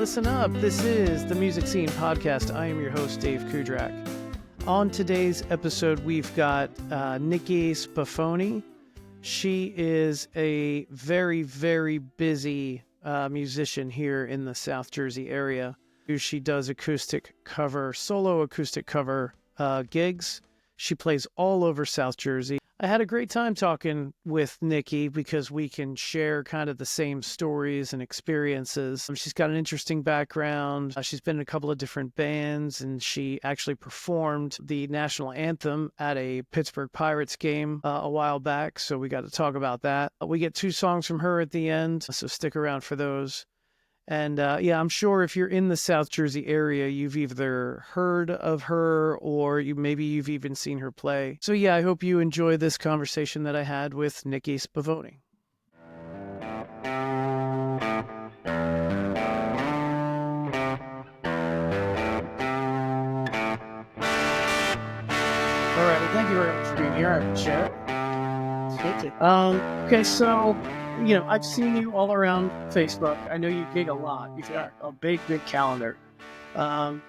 listen up. This is the Music Scene Podcast. I am your host, Dave Cudrak. On today's episode, we've got Nicki Sbaffoni. She is a very, very busy musician here in the South Jersey area. She does solo acoustic cover gigs. She plays all over South Jersey. I had a great time talking with Nicki because we can share kind of the same stories and experiences. She's got an interesting background. She's been in a couple of different bands, and she actually performed the national anthem at a Pittsburgh Pirates game a while back, so we got to talk about that. We get 2 songs from her at the end, so stick around for those. And I'm sure if you're in the South Jersey area, you've either heard of her or maybe you've even seen her play. So I hope you enjoy this conversation that I had with Nicki Sbaffoni. All right, well, thank you very much for being here. I appreciate it. Thank you. Okay, so I've seen you all around Facebook. I know you gig a lot. You've got a big calendar. And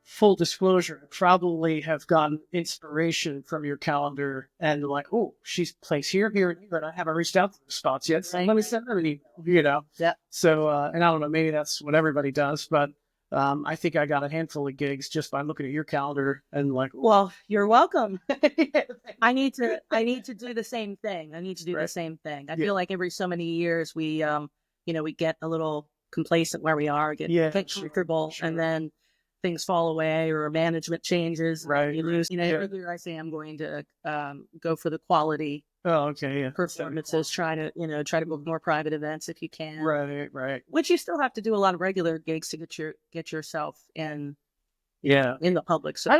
full disclosure, I probably have gotten inspiration from your calendar and like, oh, she plays here, and here, but I haven't reached out to the spots yet. So let me send them an email, Yeah. So, and I don't know, maybe that's what everybody does, but I think I got a handful of gigs just by looking at your calendar and like, Well, you're welcome. I need to do the same thing. The same thing. I feel like every so many years we get a little complacent where we are, get comfortable, and then things fall away or management changes. Right. You lose. Every year I say I'm going to go for the quality. Oh, okay. Yeah. Performances. Try to book more private events if you can. Right. Which you still have to do a lot of regular gigs to get yourself in. Yeah. In the public. So I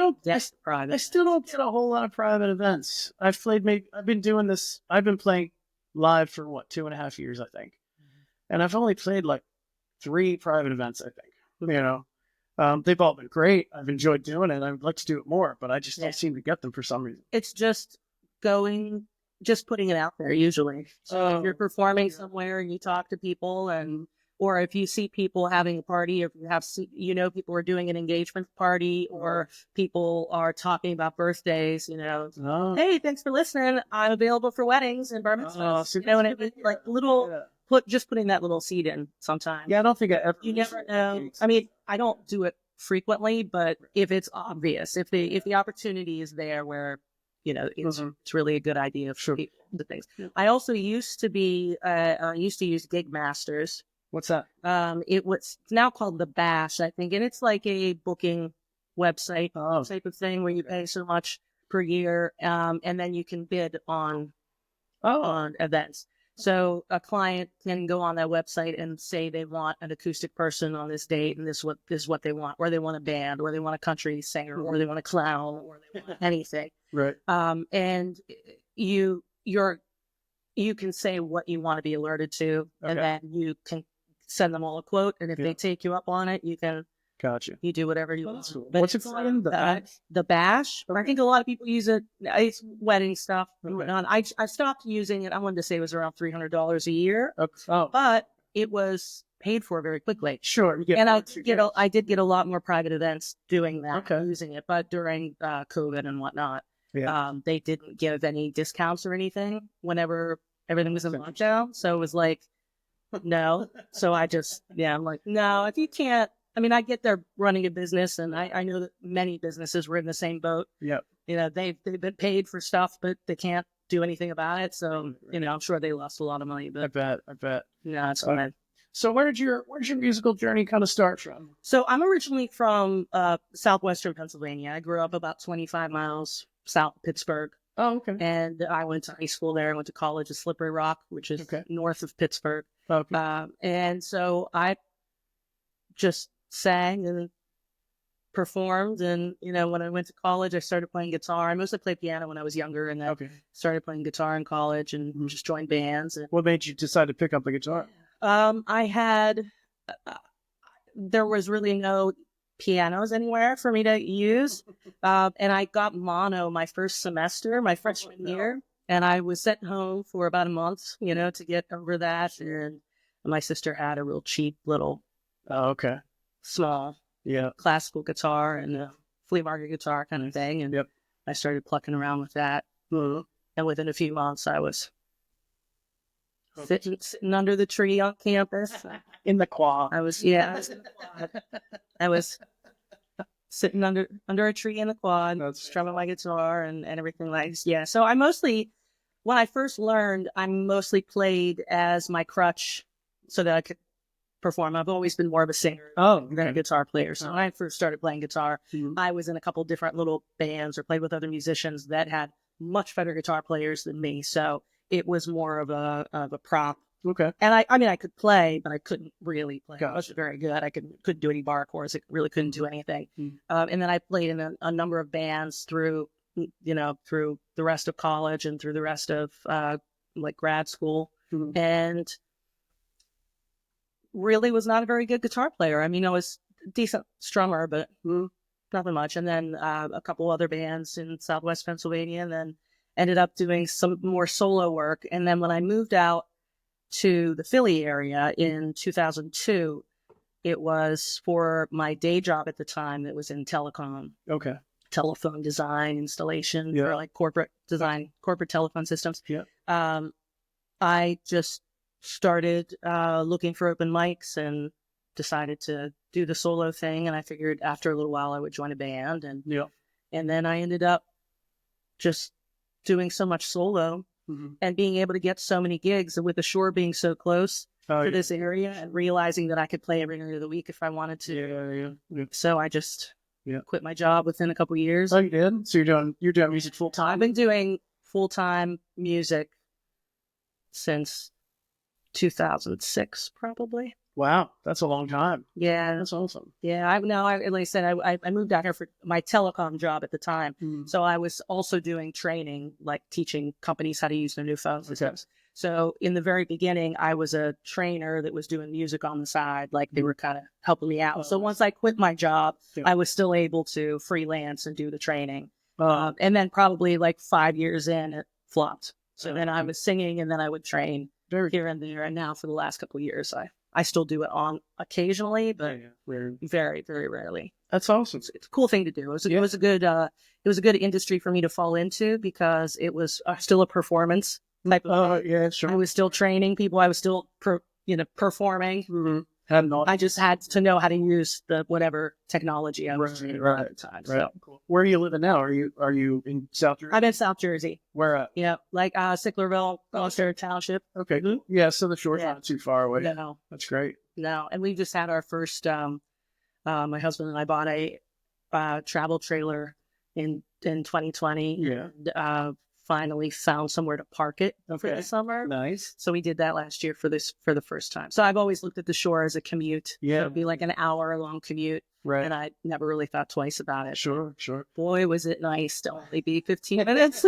still don't get a whole lot of private events. I've been playing live for 2.5 years, I think. Mm-hmm. And I've only played like 3 private events, I think. They've all been great. I've enjoyed doing it. I would like to do it more, but I just don't seem to get them for some reason. It's just putting it out there usually. So if you're performing somewhere and you talk to people or if you see people having a party, or if you have, people are doing an engagement party, or people are talking about birthdays, hey, thanks for listening. I'm available for weddings and bar mitzvahs. Putting that little seed in sometimes. Yeah, I don't think you never know. I mean, I don't do it frequently, but if it's obvious, if the opportunity is there where, it's really a good idea for people to things. Yeah. I also used to use Gig Masters. What's that? It's now called the Bash, I think, and it's like a booking website type of thing where you pay so much per year, and then you can bid on events. So a client can go on that website and say they want an acoustic person on this date, and this is what they want, or they want a band, or they want a country singer, or they want a clown, or they want anything. Right. And you can say what you want to be alerted to, and then you can send them all a quote, and if they take you up on it, you can. Gotcha. You do whatever you want. Cool. What's it called? The Bash. Okay. I think a lot of people use it. It's wedding stuff and whatnot. I stopped using it. I wanted to say it was around $300 a year. But it was paid for very quickly. Sure. I did get a lot more private events doing that, using it. But during COVID and whatnot, they didn't give any discounts or anything whenever everything was in lockdown. So it was like, no. So I just, I'm like, no, if you can't. I mean, I get they're running a business, and I know that many businesses were in the same boat. Yeah. They've been paid for stuff, but they can't do anything about it. So, I'm sure they lost a lot of money. But I bet. Yeah, it's fine. So where's your musical journey kind of start from? So I'm originally from southwestern Pennsylvania. I grew up about 25 miles south of Pittsburgh. Oh, okay. And I went to high school there. I went to college at Slippery Rock, which is north of Pittsburgh. Okay. And so I just sang and performed, and when I went to college I started playing guitar. I mostly played piano when I was younger, and then started playing guitar in college and just joined bands. What made you decide to pick up the guitar? There was really no pianos anywhere for me to use, and I got mono my first semester, my freshman year, and I was sent home for about a month to get over that. And my sister had a real cheap little Oh, okay. small Yeah. classical guitar and a flea market guitar kind of thing. And Yep. I started plucking around with that. Mhm. And within a few months, I was sitting under the tree on campus. In the quad. I was in the quad. I was sitting under a tree in the quad, strumming my guitar and everything like that. Yeah. So when I first learned, I mostly played as my crutch so that I could perform. I've always been more of a singer than a guitar player. So when I first started playing guitar, I was in a couple different little bands or played with other musicians that had much better guitar players than me. So it was more of a prop. Okay. And I mean, I could play, but I couldn't really play. Gotcha. I wasn't very good. I couldn't do any bar chords. I really couldn't do anything. Mm. And then I played in a number of bands through the rest of college and through the rest of like grad school. Mhm. And really was not a very good guitar player. I mean, I was a decent strummer, but nothing much. And then a couple other bands in Southwest Pennsylvania, and then ended up doing some more solo work. And then when I moved out to the Philly area in 2002, it was for my day job at the time that was in telecom. Okay. Telephone design, installation, or like corporate design, corporate telephone systems. Yeah. I just started looking for open mics and decided to do the solo thing. And I figured after a little while I would join a band. And then I ended up just doing so much solo and being able to get so many gigs, and with the shore being so close to this area, and realizing that I could play every night of the week if I wanted to. So I just quit my job within a couple of years. Oh, you did? So you're doing music full time? I've been doing full-time music since 2006, probably. Wow, that's a long time. Yeah, That's awesome. yeah. Like I said, I moved out here for my telecom job at the time, so I was also doing training, like teaching companies how to use their new phone systems. So in the very beginning, I was a trainer that was doing music on the side, like they were kind of helping me out. So once I quit my job, I was still able to freelance and do the training. And then probably like 5 years in, it flopped. So then I was singing, and then I would train here and there. And now for the last couple of years, I still do it on occasionally, but very, very rarely. That's awesome. It's a cool thing to do. It was a good industry for me to fall into, because it was still a performance type of thing. Yeah, sure. I was still training people. I was still performing. I just had to know how to use the whatever technology I was using at the time. So. Cool. Where are you living now? Are you in South Jersey? I'm in South Jersey. Where at? Yeah, like Sicklerville, Gloucester Township. Okay. Yeah, so the shore's not too far away. No. That's great. No, and we just had our first, my husband and I bought a travel trailer in 2020. Yeah. And, finally found somewhere to park it for the summer. Nice. So we did that last year for the first time. So I've always looked at the shore as a commute. Yeah. So it'd be like an hour-long commute. Right. And I never really thought twice about it. Sure. Boy, was it nice to only be 15 minutes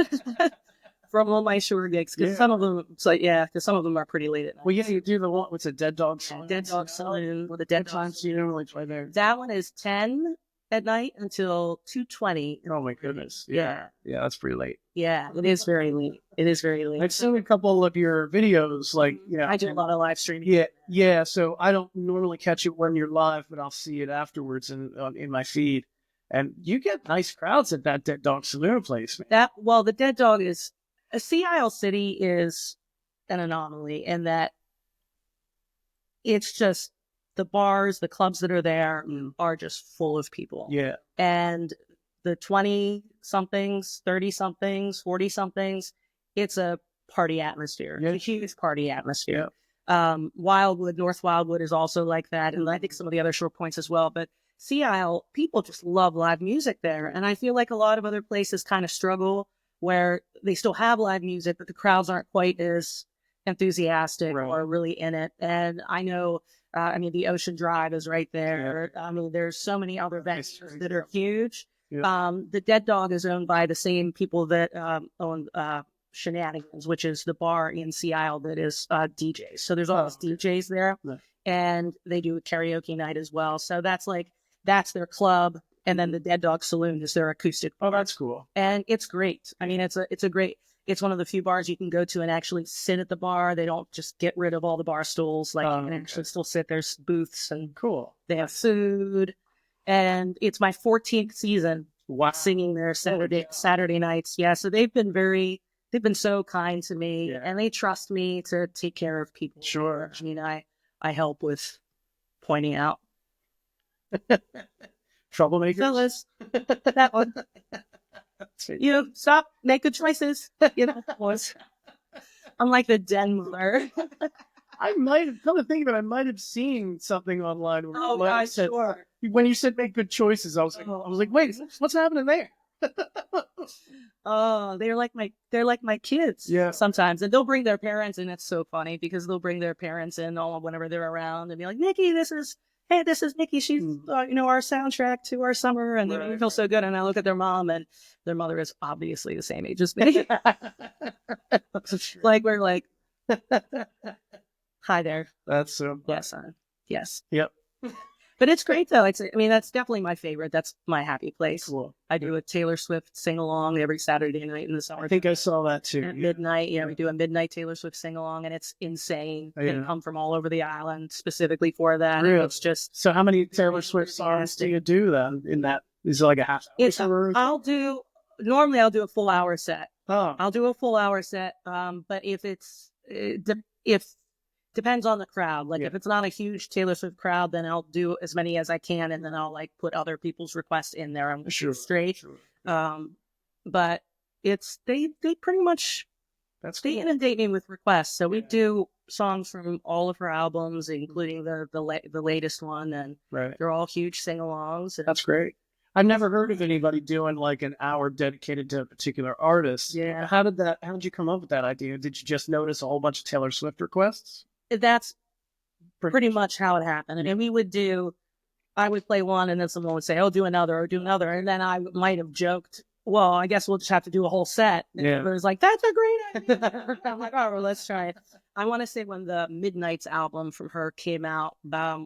from all my shore gigs. Because some of them, because some of them are pretty late at night. Well, yeah, you do the one, what's a Dead Dog Saloon? Dead Dog Saloon. With the Dead Dog Saloon. You normally play there. That one is 10 at night until 2:20. Oh my goodness. Yeah, that's pretty late. Yeah, it is very late. I've seen a couple of your videos, like I do a lot of live streaming. Yeah. So I don't normally catch it when you're live, but I'll see it afterwards in my feed, and you get nice crowds at that Dead Dog Saloon place, man. The Dead Dog is Sea Isle City is an anomaly in that it's just the bars, the clubs that are there are just full of people. Yeah. And the 20-somethings, 30-somethings, 40-somethings, it's a party atmosphere. Yeah. It's a huge party atmosphere. Yeah. Wildwood, North Wildwood is also like that. And I think some of the other short points as well. But Sea Isle, people just love live music there. And I feel like a lot of other places kind of struggle where they still have live music, but the crowds aren't quite as enthusiastic or really in it. And I know, the Ocean Drive is right there. Yeah. There's so many other venues that are huge. Yeah. The Dead Dog is owned by the same people that own Shenanigans, which is the bar in Sea Isle that is DJs. So there's all these DJs there, and they do a karaoke night as well. So that's their club, and then the Dead Dog Saloon is their acoustic bar. Oh, that's cool. And it's great. It's a great. it's one of the few bars you can go to and actually sit at the bar. They don't just get rid of all the bar stools. Like you can actually still sit. There's booths and Cool. they have food. And it's my 14th season singing there Saturday nights. Yeah. So they've been so kind to me and they trust me to take care of people. Sure. I mean, I help with pointing out. Troublemakers. Fellas, that one. Stop, make good choices. I'm like the den mother. I might have, come to think of it, I might have seen something online. Where Sure. When you said make good choices, I was like, wait, what's happening there? Oh, they're like my kids. Yeah. Sometimes, and they'll bring their parents, and it's so funny because they'll bring their parents in all whenever they're around, and be like, Nikki, this is Nikki. She's our soundtrack to our summer, and they make me feel so good. And I look at their mom, and their mother is obviously the same age as me. Like we're like, hi there. That's so. Yes, yes. Yep. But it's great though. That's definitely my favorite. That's my happy place. Cool. I do a Taylor Swift sing along every Saturday night in the summer. I think I saw that too. At midnight. Yeah, we do a midnight Taylor Swift sing along, and it's insane. Yeah. They come from all over the island specifically for that. Really? It's just So how many Taylor Swift songs do you do then in that? Is it like a half hour? Normally I'll do a full hour set. Oh. I'll do a full hour set. But if depends on the crowd. Like if it's not a huge Taylor Swift crowd, then I'll do as many as I can, and then I'll like put other people's requests in there. I'm straight. Sure. But they pretty much they inundate me with requests. So we do songs from all of her albums, including the latest one, and they're all huge sing-alongs. That's great. I've never heard of anybody doing like an hour dedicated to a particular artist. Yeah. How did you come up with that idea? Did you just notice a whole bunch of Taylor Swift requests? That's pretty much how it happened. And I would play one, and then someone would say, "Oh, do another," and then I might have joked, "Well, I guess we'll just have to do a whole set." And it was like, "That's a great idea." I'm like, "Oh, well, let's try it." I want to say when the Midnights album from her came out,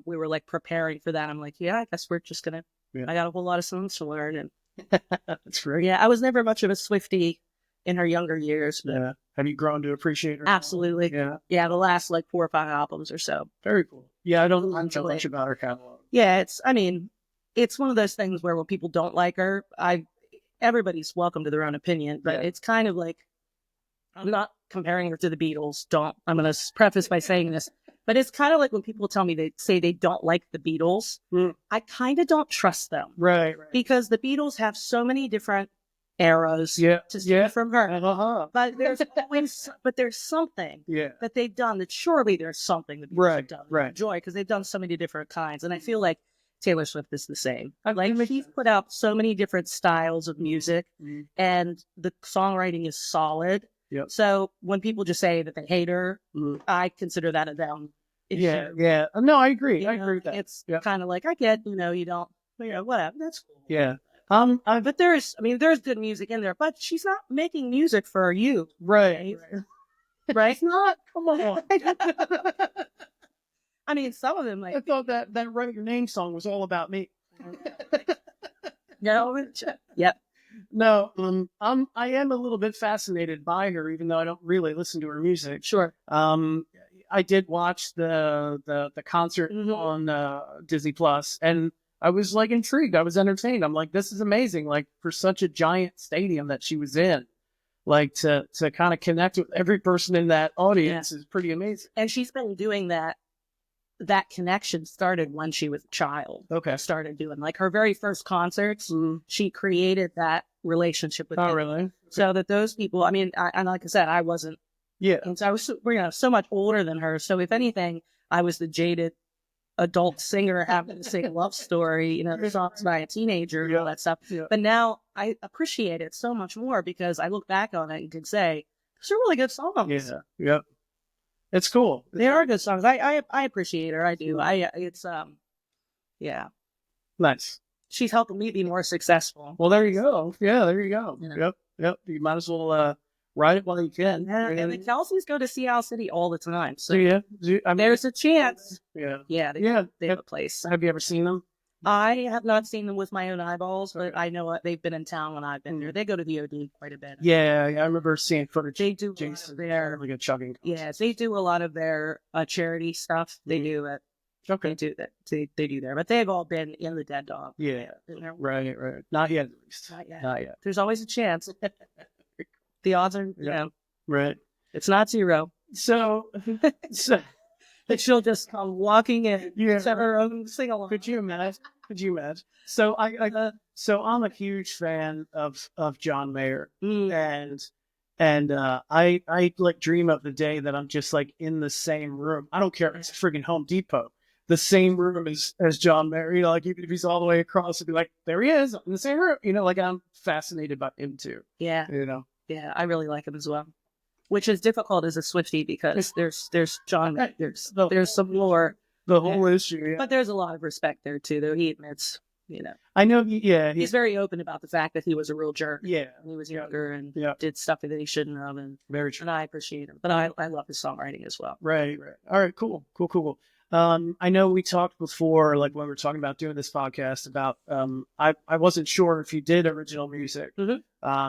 we were like preparing for that. I'm like, "Yeah, I guess we're just gonna." I got a whole lot of songs to learn, and that's great. Yeah, I was never much of a Swiftie in her younger years. But have you grown to appreciate her? Absolutely. Yeah. The last like 4 or 5 albums or so. Very cool. Yeah, I don't know much about her catalog. Yeah, it's one of those things where when people don't like her, everybody's welcome to their own opinion, but it's kind of like, I'm not comparing her to the Beatles. I'm going to preface by saying this, but it's kind of like when people tell me, they say they don't like the Beatles. I kind of don't trust them. Right. Because the Beatles have so many different eras to see from her. But there's something that they've done that surely there's something that Beatles have done that I enjoy, because they've done so many different kinds. And I feel like Taylor Swift is the same. Like she's put out so many different styles of music, and the songwriting is solid. Yep. So when people just say that they hate her, I consider that a them issue. Yeah. No, I agree. I agree with that. It's kind of like, I get, you don't, whatever. That's cool. Yeah. But there's good music in there, but she's not making music for you. Right. Right? Not. Come on. I mean, some of them, like, I thought that Write Your Name song was all about me. Yep. No, I am a little bit fascinated by her, even though I don't really listen to her music. Sure. I did watch the concert on Disney Plus, and I was like intrigued. I was entertained. I'm like, this is amazing. Like, for such a giant stadium that she was in, like to kind of connect with every person in that audience is pretty amazing. And she's been doing that. That connection started when she was a child. Okay. Started doing like her very first concerts. She created that relationship with them. Really? So that those people, I mean, and like I said, I wasn't. Yeah. And so I was, so much older than her. So if anything, I was the jaded adult singer having to sing a love story, the songs by a teenager and all that stuff. Yeah. But now I appreciate it so much more because I look back on it and can say, those are really good songs. Yeah. Yep. It's cool. They are good songs. I appreciate her. I do. Yeah. Nice. She's helping me be more successful. Well, there you go. Yeah, there you go. Yep. You might as well ride it while you can. Yeah, and the Kelseys go to Sea City all the time. So I mean, there's a chance. Yeah. Yeah. They have a place. Have you ever seen them? I have not seen them with my own eyeballs, but I know they've been in town when I've been there. They go to the OD quite a bit. Yeah, I remember seeing footage. They do Jason, like a chugging. yeah, they do a lot of their charity stuff. They do it. Okay. They do that. They do there, but they've all been in the Dead Dog. Yeah, right. Not yet, at least. Not yet. There's always a chance. The odds are, you know, right. It's not zero. So that she'll just come walking in to her own sing along. Could you imagine? So so I'm a huge fan of John Mayer, and I like dream of the day that I'm just like in the same room. I don't care if it's friggin' Home Depot, the same room as John Mayer. You know, like even if he's all the way across, it'd be like, there he is in the same room. You know, like I'm fascinated by him too. Yeah. You know. Yeah, I really like him as well. Which is difficult as a Swiftie because there's John, there's some lore, the whole issue, but there's a lot of respect there too. Though he admits, you know, I know, he's very open about the fact that he was a real jerk. Yeah, when he was younger and did stuff that he shouldn't have, and very true. And I appreciate him, but I love his songwriting as well. Right. All right, cool. I know we talked before, like when we were talking about doing this podcast, about I wasn't sure if you did original music,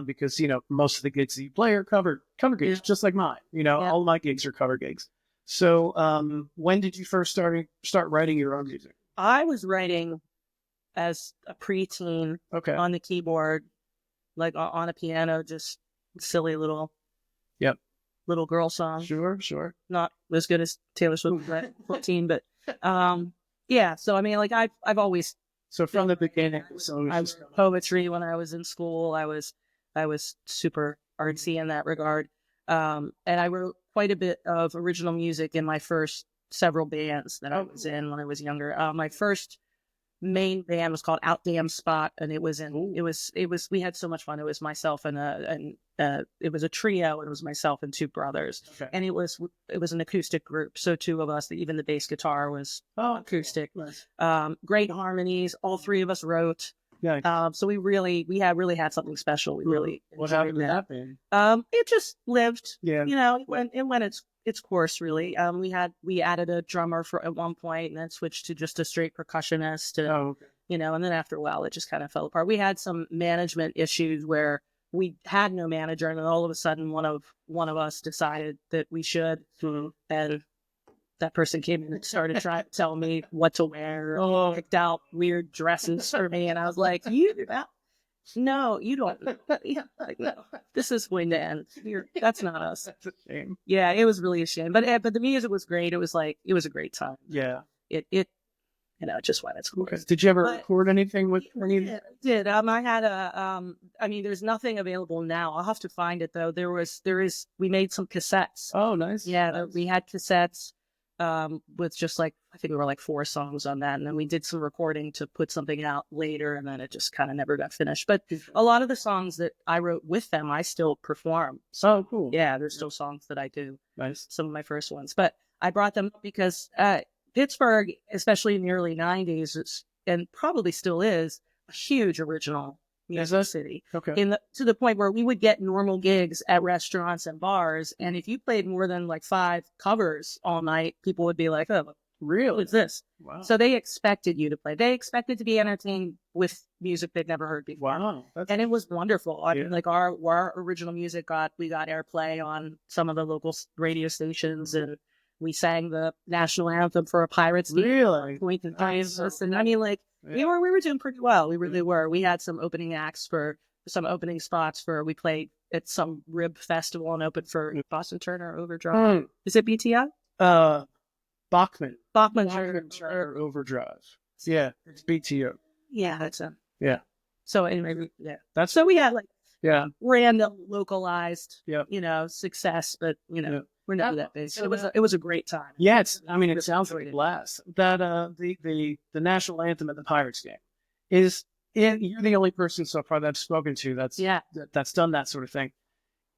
because you know most of the gigs that you play are cover gigs, just like mine. You know, all my gigs are cover gigs. So when did you first start writing your own music? I was writing as a preteen, on the keyboard, like on a piano, just silly little little girl song. Sure. Not as good as Taylor Swift at 14, but yeah. So I mean, like I've always from the beginning. So I was poetry when I was in school. I was super artsy in that regard, and I wrote quite a bit of original music in my first several bands that I was in when I was younger. My first main band was called Out Damn Spot, and it was we had so much fun. It was myself and it was a trio. It was myself and two brothers, and it was an acoustic group. So two of us, even the bass guitar was acoustic. Nice. Great harmonies. All three of us wrote. Yeah. So we really had something special. We really what happened to that band? It just lived. Yeah. You know, it went its course really. We added a drummer at one point, and then switched to just a straight percussionist. And, you know, and then after a while, it just kind of fell apart. We had some management issues where we had no manager, and then all of a sudden, one of us decided that we should, and that person came in and started trying to tell me what to wear, picked out weird dresses for me, and I was like, no, you don't. Like, no, this is going to end. That's not us. That's a shame. Yeah, it was really a shame. But the music was great. It was a great time. Yeah. It it just went its course. Did you ever record anything with any? I did. I had I mean, there's nothing available now. I'll have to find it though. We made some cassettes. Oh, nice. Yeah, nice. We had cassettes. With just like, I think there were like 4 songs on that. And then we did some recording to put something out later, and then it just kind of never got finished. But a lot of the songs that I wrote with them, I still perform. So cool. Yeah, there's still songs that I do. Nice. Some of my first ones. But I brought them up because Pittsburgh, especially in the early 90s, and probably still is, a huge original music city. Okay. To the point where we would get normal gigs at restaurants and bars, and if you played more than like 5 covers all night, people would be like, "Oh, really? What's this?" Wow. So they expected you to play. They expected to be entertained with music they'd never heard before. Wow. And it was wonderful. I mean, like our original music got airplay on some of the local radio stations, and we sang the national anthem for a Pirates team. Really? And I mean, like, we were doing pretty well. We really were. We had some opening acts for some opening spots we played at some rib festival and opened for Boston Turner Overdrive. Is it BTI? Bachman Turner Overdrive. Yeah, it's BTO. Yeah, that's it. Yeah. So anyway, that's so we had like random localized, success, but we're never that big. It was a great time. Yeah, it sounds like a blast. That the national anthem at the Pirates game you're the only person so far that I've spoken to that's done that sort of thing.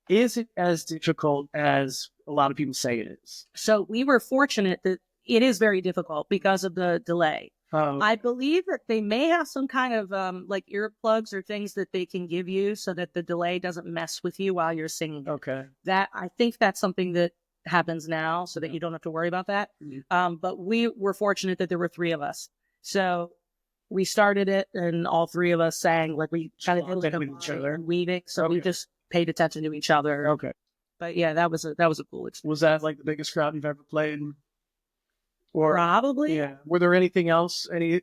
Is it as difficult as a lot of people say it is? So we were fortunate that it is very difficult because of the delay. I believe that they may have some kind of like earplugs or things that they can give you so that the delay doesn't mess with you while you're singing. Okay. I think that's something that happens now so that you don't have to worry about that. Mm-hmm. But we were fortunate that there were 3 of us. So we started it, and all three of us sang. Like we kind of did with each other, weaving, so we just paid attention to each other. Okay. But yeah, that was a cool experience. Was that like the biggest crowd you've ever played? Or Probably. yeah. Were there anything else? Any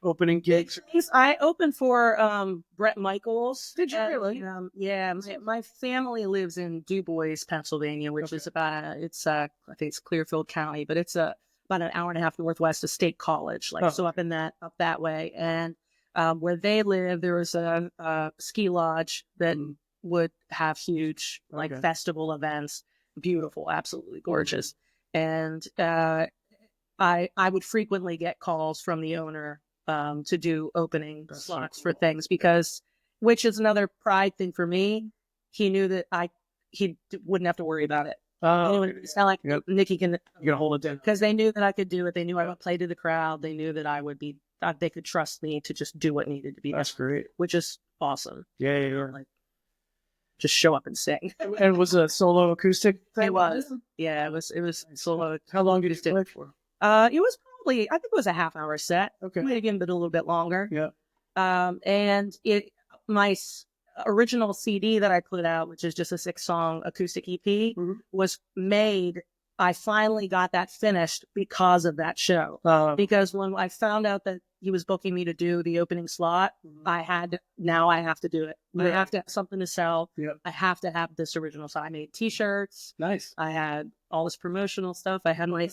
opening gigs? I opened for Bret Michaels. Did you really? Yeah, my family lives in Du Bois, Pennsylvania, which is about I think it's Clearfield County, but it's about an hour and a half northwest of State College, so up that way. And where they live, there was a ski lodge that would have huge festival events, beautiful, absolutely gorgeous, and I would frequently get calls from the owner to do opening slots for things which is another pride thing for me. He knew that he wouldn't have to worry about it. It's not like Nicki can hold it down because they knew that I could do it. They knew I would play to the crowd. They knew that I would be. They could trust me to just do what needed to be done. That's great. Which is awesome. Yeah. Like, just show up and sing. And it was a solo acoustic thing? It was. Yeah, it was solo. How long did you play for? It was probably, I think it was a half-hour set. Okay. Maybe a little bit longer. Yeah. And my original CD that I put out, which is just a 6-song acoustic EP, was made. I finally got that finished because of that show. Because when I found out that he was booking me to do the opening slot, I have to do it. I have to have something to sell. Yep. I have to have this original. So I made T-shirts. Nice. I had all this promotional stuff. I had my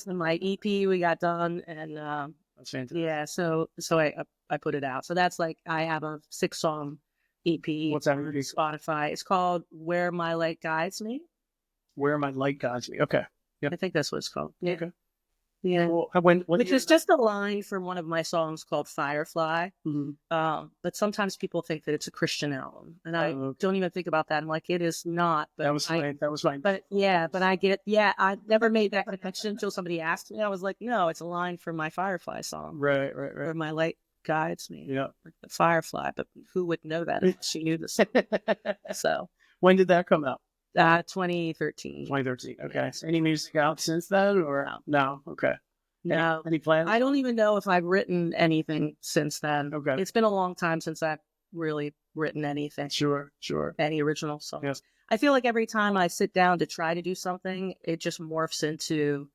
EP we got done, and that's fantastic. Yeah, so I put it out. So that's I have a 6-song EP. What's that on Spotify? It's called Where My Light Guides Me. Where My Light Guides Me. Okay. Yeah. I think that's what it's called. Yeah. Okay. Yeah. Well, which is just a line from one of my songs called Firefly. But sometimes people think that it's a Christian album, and I don't even think about that. I'm like, it is not. But that was fine. But I never made that connection until somebody asked me. I was like, no, it's a line from my Firefly song. Right. Where my light guides me. Yeah. Like the Firefly, but who would know that if she knew this? So. When did that come out? 2013. 2013. Okay. Yeah. Any music out since then, or no? Okay. No. Any plans? I don't even know if I've written anything since then. Okay. It's been a long time since I've really written anything. Sure. Any original songs. Yes. I feel like every time I sit down to try to do something, it just morphs into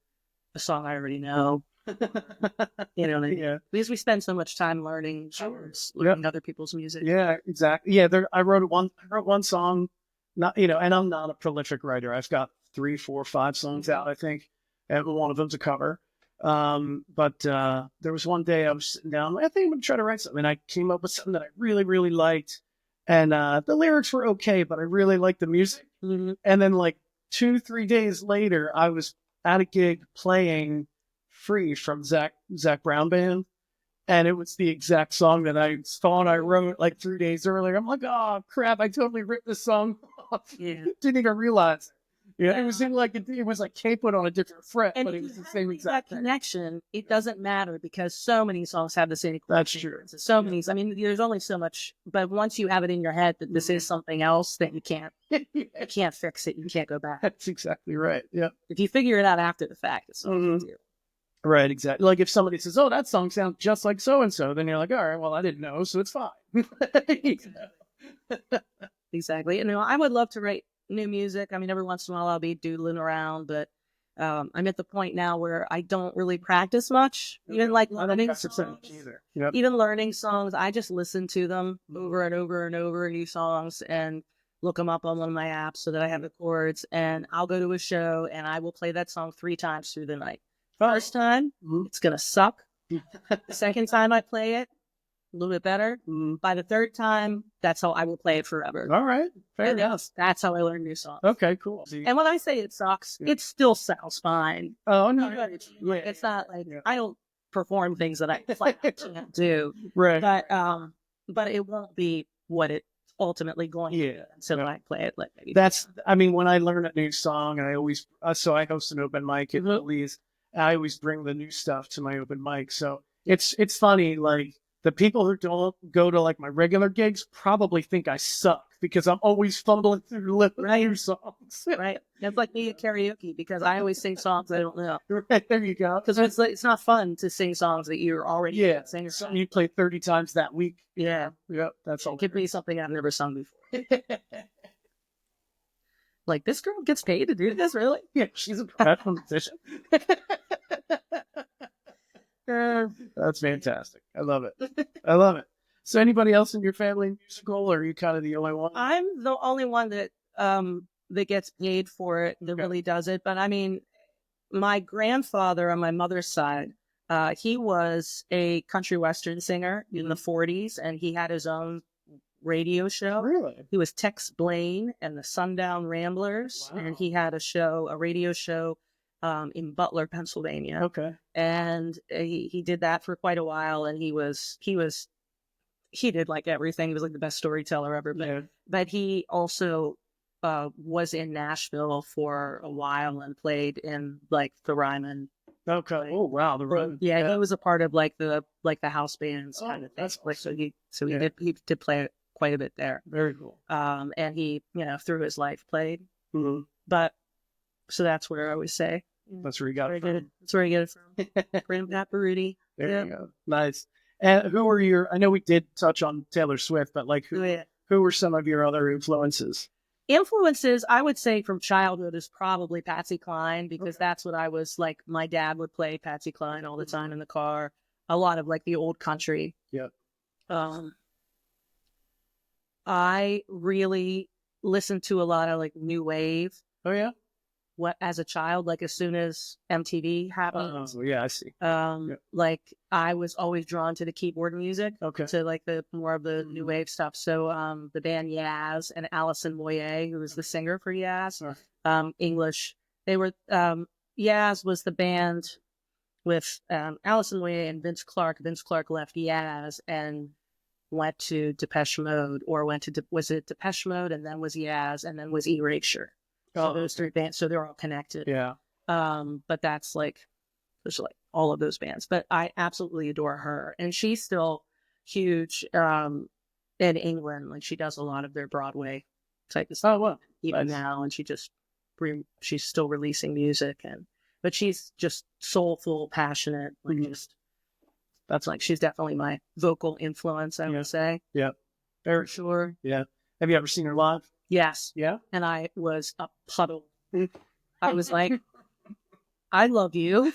a song I already know. You know what I mean? Yeah. Because we spend so much time learning other people's music. Yeah, exactly. Yeah, I wrote one song. Not and I'm not a prolific writer. I've got 3, 4, 5 songs out, I think, and one of them's a cover. But there was one day I was sitting down. I think I'm gonna try to write something. And I came up with something that I really, really liked, and the lyrics were okay, but I really liked the music. And then 2-3 days later, I was at a gig playing "Free" from Zach Brown Band. And it was the exact song that I thought I wrote 3 days earlier. I'm like, oh crap! I totally ripped this song off. Yeah. Didn't even realize it. Yeah, it was it was capoed on a different fret, and but it was the same exact thing. Connection. It doesn't matter because so many songs have the same. That's true. So many. I mean, there's only so much. But once you have it in your head that this is something else, then you can't fix it. You can't go back. That's exactly right. Yeah. If you figure it out after the fact, it's not a big deal. Right, exactly. Like if somebody says, "Oh, that song sounds just like so and so," then you're like, "All right, well, I didn't know, so it's fine." Exactly. I would love to write new music. I mean, every once in a while I'll be doodling around, but I'm at the point now where I don't really practice much. Even learning songs, even learning songs, I just listen to them over and over and over, new songs, and look them up on one of my apps so that I have the chords. And I'll go to a show and I will play that song 3 times through the night. First time, it's going to suck. The second time I play it, a little bit better. By the third time, that's how I will play it forever. All right. Fair enough. That's how I learn new songs. Okay, cool. And when I say it sucks, it still sounds fine. Oh, no. It's not I don't perform things that I can't do. Right. But it won't be what it ultimately going to be until I play it. When I learn a new song, and I always, I host an open mic at Lee's. I always bring the new stuff to my open mic. So it's funny, The people who don't go to like my regular gigs probably think I suck because I'm always fumbling through literature songs. Right. That's like me at karaoke because I always sing songs I don't know. Right, there you go. Because it's not fun to sing songs that you're already a singer. Something you play 30 times that week. Yeah. Yep. That's all. It could be something I've never sung before. Like, this girl gets paid to do this, really? Yeah, she's a professional musician. That's fantastic. I love it. I love it. So anybody else in your family musical, or are you kind of the only one? I'm the only one that that gets paid for it, that really does it. But I mean, my grandfather on my mother's side, he was a country western singer in the 40s, and he had his own radio show. Really? He was Tex Blaine and the Sundown Ramblers, and he had a radio show in Butler, Pennsylvania. Okay. And he did that for quite a while, and he did like everything. He was like the best storyteller ever. But he also was in Nashville for a while and played in like the Ryman. Okay. Oh wow, the Ryman. Yeah, he was a part of like the house bands kind of thing. That's like so he did play quite a bit there. Very cool. And he through his life played. Mm-hmm. But so that's where I always say. That's where you got it from. That's where you get it from. Grandpapa Rudy. There you go. Nice. And who were your? I know we did touch on Taylor Swift, but like who were some of your other influences? Influences, I would say from childhood is probably Patsy Cline, because that's what I was like. My dad would play Patsy Cline all the time in the car. A lot of like the old country. Yeah. I really listened to a lot of like new wave. Oh yeah. What as a child, like as soon as MTV happened. Oh yeah, I see. Like I was always drawn to the keyboard music. Okay. To like the more of the new wave stuff. So the band Yaz and Alison Moyet, who was the singer for Yaz, English. They were Yaz was the band with Alison Moyet and Vince Clarke. Vince Clarke left Yaz and went to Depeche Mode, or was it Depeche Mode and then was Yaz and then was Erasure. So those three bands, so they're all connected. Yeah. But that's like, there's like all of those bands. But I absolutely adore her, and she's still huge in England. Like she does a lot of their Broadway type of stuff. Oh wow. Even now, and she's still releasing music, but she's just soulful, passionate. Like that's like she's definitely my vocal influence. I would say. Yeah. For sure. Yeah. Have you ever seen her live? Yes. Yeah. And I was a puddle. I was like, I love you.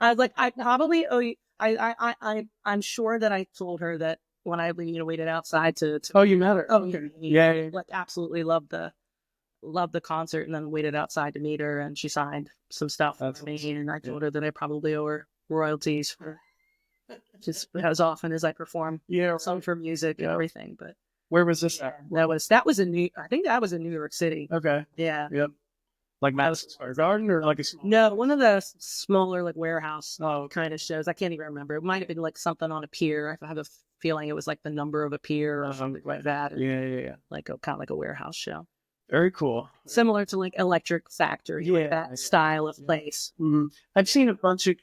I was like, I probably owe you. I'm sure that I told her that when I waited outside to Oh, you met her. Oh, okay. Yeah. Like absolutely loved the concert, and then waited outside to meet her, and she signed some stuff for me, and I told her that I probably owe her royalties for just as often as I perform some for music and everything. But where was this at? That was in I think that was in New York City. Okay. Yeah. Yep. Like Madison Square Garden, or like a small... No, one of the smaller like warehouse kind of shows. I can't even remember. It might have been like something on a pier. I have a feeling it was like the number of a pier or something like that. Yeah. Like kind of like a warehouse show. Very cool. Similar to like Electric Factory, like that style of place. Mm-hmm. I've seen a bunch of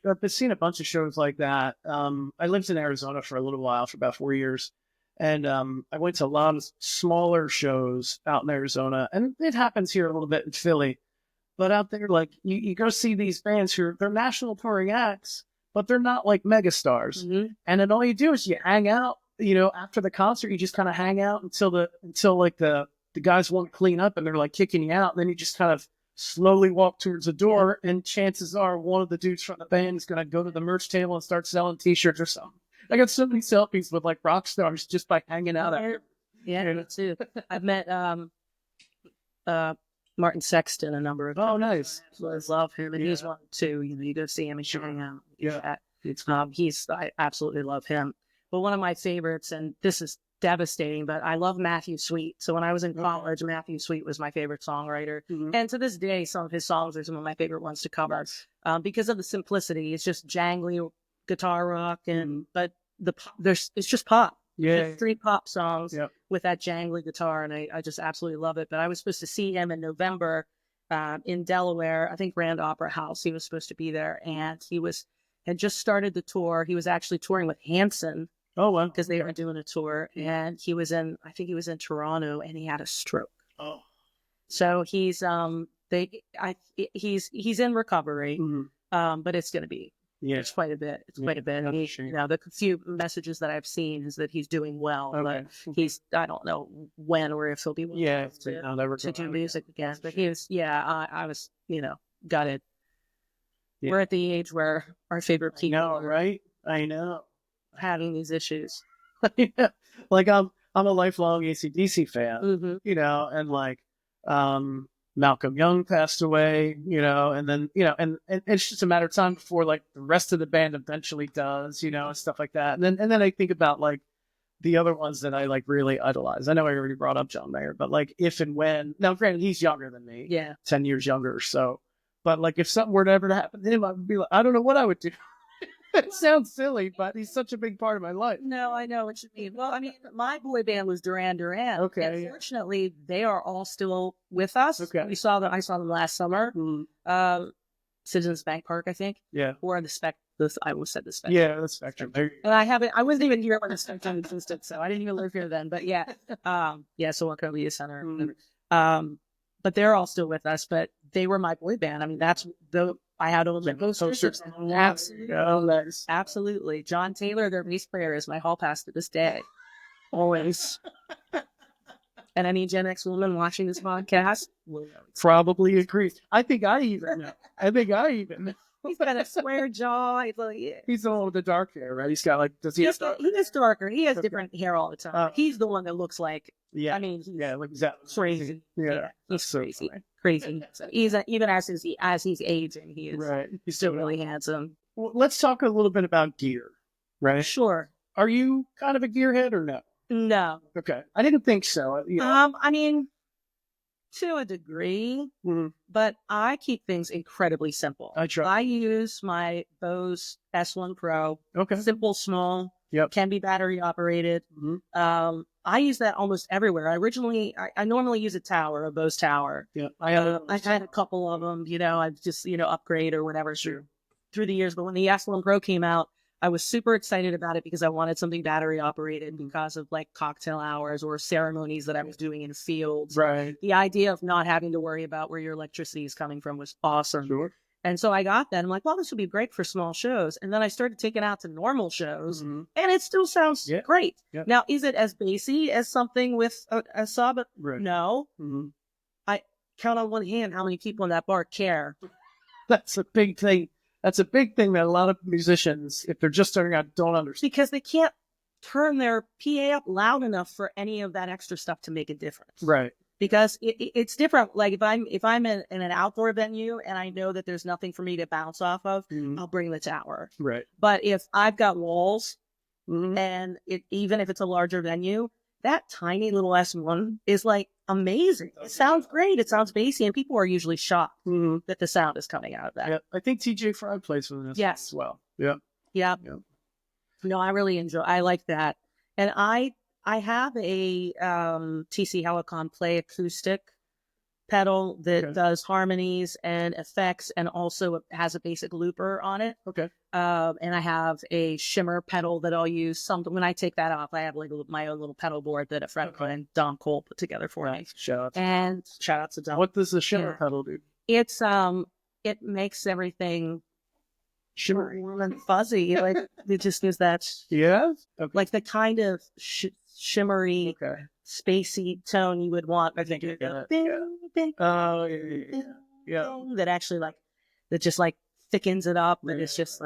shows like that. I lived in Arizona for a little while, for about 4 years. And I went to a lot of smaller shows out in Arizona, and it happens here a little bit in Philly. But out there, like you go see these bands they're national touring acts, but they're not like megastars. Mm-hmm. And then all you do is you hang out. After the concert, you just kind of hang out until like the guys want to clean up, and they're like kicking you out. And then you just kind of slowly walk towards the door, and chances are one of the dudes from the band is going to go to the merch table and start selling T-shirts or something. I got so many selfies with like rock stars just by hanging out there. Yeah, me too. I've met Martin Sexton a number of times. Oh, nice. I love him, and he's one too. You go see him and hang out. Yeah. I absolutely love him. But one of my favorites, and this is devastating, but I love Matthew Sweet. So when I was in college, Matthew Sweet was my favorite songwriter. Mm-hmm. And to this day, some of his songs are some of my favorite ones to cover. Because of the simplicity. It's just jangly guitar rock, but it's just pop. Yeah, just 3 pop songs with that jangly guitar, and I just absolutely love it. But I was supposed to see him in November in Delaware, I think Grand Opera House. He was supposed to be there, and he had just started the tour. He was actually touring with Hanson Oh, wow. because they were doing a tour, and I think he was in Toronto, and he had a stroke. Oh. So he's he's in recovery, but it's going to be it's quite a bit. It's quite a bit. And the few messages that I've seen is that he's doing well, but I don't know when or if he'll be able to do music again. But he was, I was, got it. Yeah. We're at the age where our favorite people I know. Having these issues. Like I'm a lifelong AC/DC fan, and like Malcolm Young passed away, and then and it's just a matter of time before like the rest of the band eventually does, and stuff like that. And then I think about like the other ones that I like really idolize. I know I already brought up John Mayer, but like if and when, now granted he's younger than me, 10 years younger or so, but like if something were to ever happen to him, I would be like, I don't know what I would do. It sounds silly, but he's such a big part of my life. No, I know what you mean. Well, I mean, my boy band was Duran Duran. Okay. Unfortunately, they are all still with us. Okay. I saw them last summer. Citizens Bank Park, I think. Yeah. Or I almost said the Spectrum. Yeah, the Spectrum. And I wasn't even here when the Spectrum existed, so I didn't even live here then. But yeah. So Wachovia Center. But they're all still with us, but they were my boy band. I mean, I had all the posters. Absolutely. John Taylor, their bass player, is my hall pass to this day. Always. And any Gen X woman watching this podcast will probably agree. I think I even know. He's got a square jaw. He's the one with the dark hair, right? He's got like, does he have dark? He is darker. He has different hair all the time. He's the one that looks like, I mean, like exactly crazy. Yeah, he's so crazy. Funny. Crazy. So even as he's aging, he is right. He's still really handsome. Well, let's talk a little bit about gear, right? Sure. Are you kind of a gearhead or no? No. Okay. I didn't think so. I mean, to a degree, but I keep things incredibly simple. I use my Bose S1 Pro. Okay. Simple, small. Yep. Can be battery operated. I use that almost everywhere. I normally use a Bose Tower. Yeah. I had a couple of them, I just, upgrade or whatever through the years. But when the S1 Pro came out, I was super excited about it because I wanted something battery operated because of like cocktail hours or ceremonies that I was doing in fields. Right. The idea of not having to worry about where your electricity is coming from was awesome. Sure. And so I got that. I'm like, well, this would be great for small shows. And then I started taking it out to normal shows, and it still sounds great. Yep. Now, is it as bassy as something with a sub? Right. No. I count on one hand how many people in that bar care. That's a big thing. That's a big thing that a lot of musicians, if they're just starting out, don't understand. Because they can't turn their PA up loud enough for any of that extra stuff to make a difference. Right. Because it's different. Like if I'm in an outdoor venue and I know that there's nothing for me to bounce off of, I'll bring the tower. Right. But if I've got walls and even if it's a larger venue, that tiny little S1 is like amazing. It sounds great. It sounds bassy, and people are usually shocked that the sound is coming out of that. Yeah. I think TJ Fry plays with this as well. Yeah. Yeah. No, I like that. And I have a TC Helicon Play acoustic pedal that does harmonies and effects, and also has a basic looper on it. Okay. And I have a shimmer pedal that I'll use when I take that off. I have like my own little pedal board that a friend of mine, Don Cole, put together for me. Shout out to Don. What does the shimmer pedal do? It's it makes everything shimmery, warm and fuzzy. Like it just is that. Yeah. Okay. Like the kind of shimmery, spacey tone you would want. I think you get it. That actually that just thickens it up, and it's just